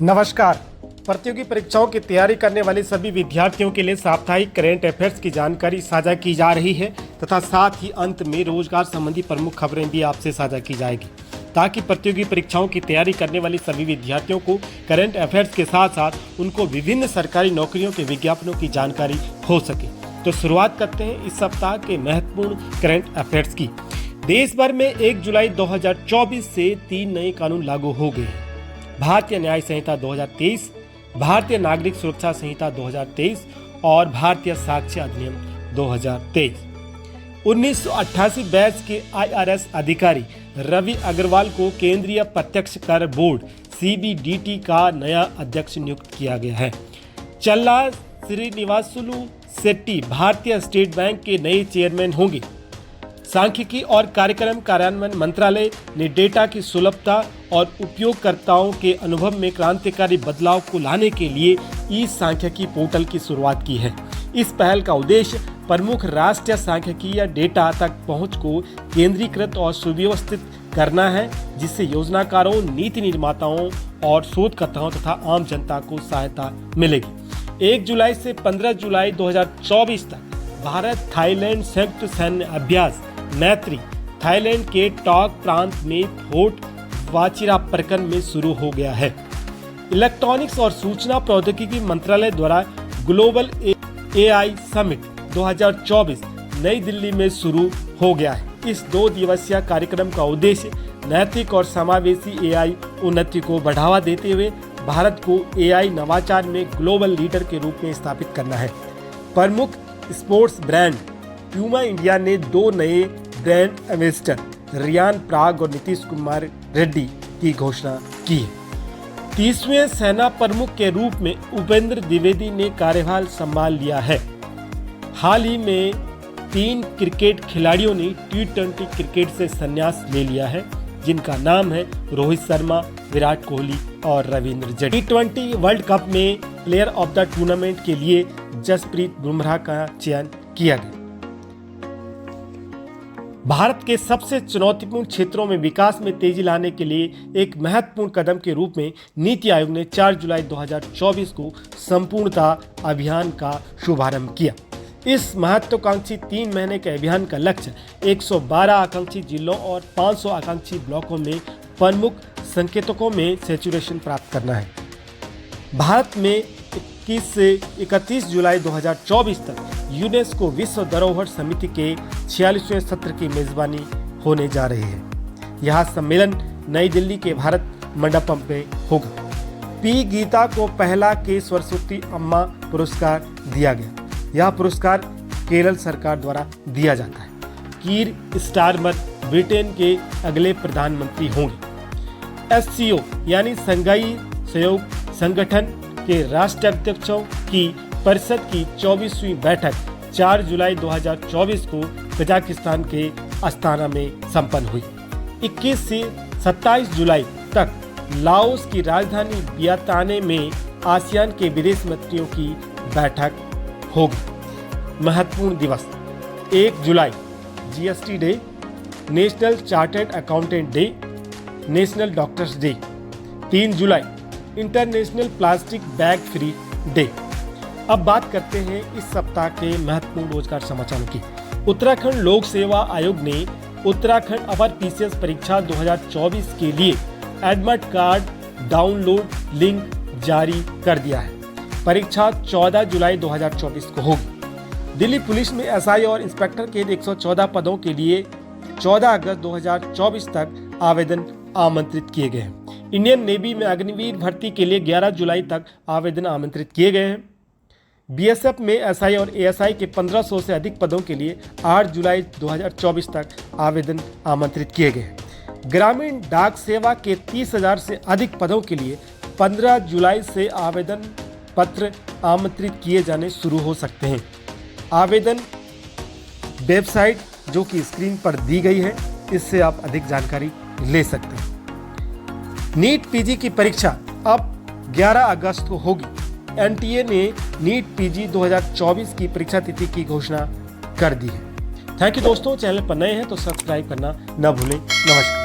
नमस्कार। प्रतियोगी परीक्षाओं की तैयारी करने वाले सभी विद्यार्थियों के लिए साप्ताहिक करेंट अफेयर्स की जानकारी साझा की जा रही है तथा साथ ही अंत में रोजगार संबंधी प्रमुख खबरें भी आपसे साझा की जाएगी, ताकि प्रतियोगी परीक्षाओं की तैयारी करने वाले सभी विद्यार्थियों को करेंट अफेयर्स के साथ साथ उनको विभिन्न सरकारी नौकरियों के विज्ञापनों की जानकारी हो सके। तो शुरुआत करते हैं इस सप्ताह के महत्वपूर्ण करेंट अफेयर्स की। देश भर में 1 जुलाई 2024 से 3 नए कानून लागू हो गए हैं। भारतीय न्याय संहिता 2023, भारतीय नागरिक सुरक्षा संहिता 2023 और भारतीय साक्ष्य अधिनियम 2023। 1988 बैच के IRS अधिकारी रवि अग्रवाल को केंद्रीय प्रत्यक्ष कर बोर्ड CBDT का नया अध्यक्ष नियुक्त किया गया है। चल्ला श्रीनिवासुलु शेट्टी भारतीय स्टेट बैंक के नए चेयरमैन होंगे। सांख्यिकी और कार्यक्रम कार्यान्वयन मंत्रालय ने डेटा की सुलभता और उपयोगकर्ताओं के अनुभव में क्रांतिकारी बदलाव को लाने के लिए ई सांख्यिकी पोर्टल की शुरुआत की है। इस पहल का उद्देश्य प्रमुख राष्ट्रीय सांख्यिकी या डेटा तक पहुंच को केंद्रीकृत और सुव्यवस्थित करना है, जिससे योजनाकारों, नीति निर्माताओं और शोधकर्ताओं तथा आम जनता को सहायता मिलेगी। 1 जुलाई से 15 जुलाई 2024 तक भारत थाईलैंड संयुक्त सैन्य अभ्यास मैत्री थाईलैंड के टॉक प्रांत में फोर्ट वाचिरापरकन में शुरू हो गया है। इलेक्ट्रॉनिक्स और सूचना प्रौद्योगिकी मंत्रालय द्वारा ग्लोबल AI समिट 2024 नई दिल्ली में शुरू हो गया है। इस 2 दिवसीय कार्यक्रम का उद्देश्य नैतिक और समावेशी AI उन्नति को बढ़ावा देते हुए भारत को AI नवाचार में ग्लोबल लीडर के रूप में स्थापित करना है। प्रमुख स्पोर्ट्स ब्रांड प्यूमा इंडिया ने 2 नए ब्रांड एम्बेसडर रियान पराग और नीतीश कुमार रेड्डी की घोषणा की है। 30वें सेना प्रमुख के रूप में उपेंद्र द्विवेदी ने कार्यभार संभाल लिया है। हाल ही में 3 क्रिकेट खिलाड़ियों ने T20 क्रिकेट से संन्यास ले लिया है, जिनका नाम है रोहित शर्मा, विराट कोहली और Ravindra Jadeja. T20 world cup में प्लेयर ऑफ द टूर्नामेंट के लिए जसप्रीत बुमराह का चयन किया गया। भारत के सबसे चुनौतीपूर्ण क्षेत्रों में विकास में तेजी लाने के लिए एक महत्वपूर्ण कदम के रूप में नीति आयोग ने 4 जुलाई 2024 को संपूर्णता अभियान का शुभारंभ किया। इस महत्वाकांक्षी 3 महीने के अभियान का लक्ष्य 112 आकांक्षी जिलों और 500 आकांक्षी ब्लॉकों में प्रमुख संकेतकों में सैचुरेशन प्राप्त करना है। भारत में 21 से 31 जुलाई 2024 तक यूनेस्को विश्व धरोहर समिति के 46वें सत्र की मेजबानी होने जा रही है। यह सम्मेलन नई दिल्ली के भारत मंडपम में होगा। पी गीता को पहला के सरस्वती अम्मा पुरस्कार दिया गया। यह पुरस्कार केरल सरकार द्वारा दिया जाता है। कीर स्टारमर ब्रिटेन के अगले प्रधानमंत्री होंगे। SCO यानी संघाई सहयोग संगठन के राष्ट्राध्यक्षों की परिषद की 24वीं बैठक 4 जुलाई 2024 को कजाकिस्तान के अस्ताना में संपन्न हुई। 21 से 27 जुलाई तक लाओस की राजधानी वियतनाम में आसियान के विदेश मंत्रियों की बैठक होगी। महत्वपूर्ण दिवस 1 जुलाई GST day, national chartered accountant day, national doctors day. 3 जुलाई international plastic bag free day. अब बात करते हैं इस सप्ताह के महत्वपूर्ण रोजगार समाचारों की। उत्तराखंड लोक सेवा आयोग ने उत्तराखंड अपर PCS परीक्षा 2024 के लिए एडमिट कार्ड डाउनलोड लिंक जारी कर दिया है। परीक्षा 14 जुलाई 2024 को होगी। दिल्ली पुलिस में SI और इंस्पेक्टर के 114 पदों के लिए 14 अगस्त 2024 तक आवेदन आमंत्रित किए गए हैं। इंडियन नेवी में अग्निवीर भर्ती के लिए 11 जुलाई तक आवेदन आमंत्रित किए गए हैं। BSF में SI और ASI के 1500 से अधिक पदों के लिए 8 जुलाई 2024 तक आवेदन आमंत्रित किए गए हैं। ग्रामीण डाक सेवा के 30,000 से अधिक पदों के लिए 15 जुलाई से आवेदन पत्र आमंत्रित किए जाने शुरू हो सकते हैं। आवेदन वेबसाइट जो कि स्क्रीन पर दी गई है, इससे आप अधिक जानकारी ले सकते हैं। नीट PG की परीक्षा अब 11 अगस्त को होगी। NTA ने नीट PG 2024 की परीक्षा तिथि की घोषणा कर दी है। थैंक यू दोस्तों, चैनल पर नए हैं तो सब्सक्राइब करना न भूलें। नमस्कार।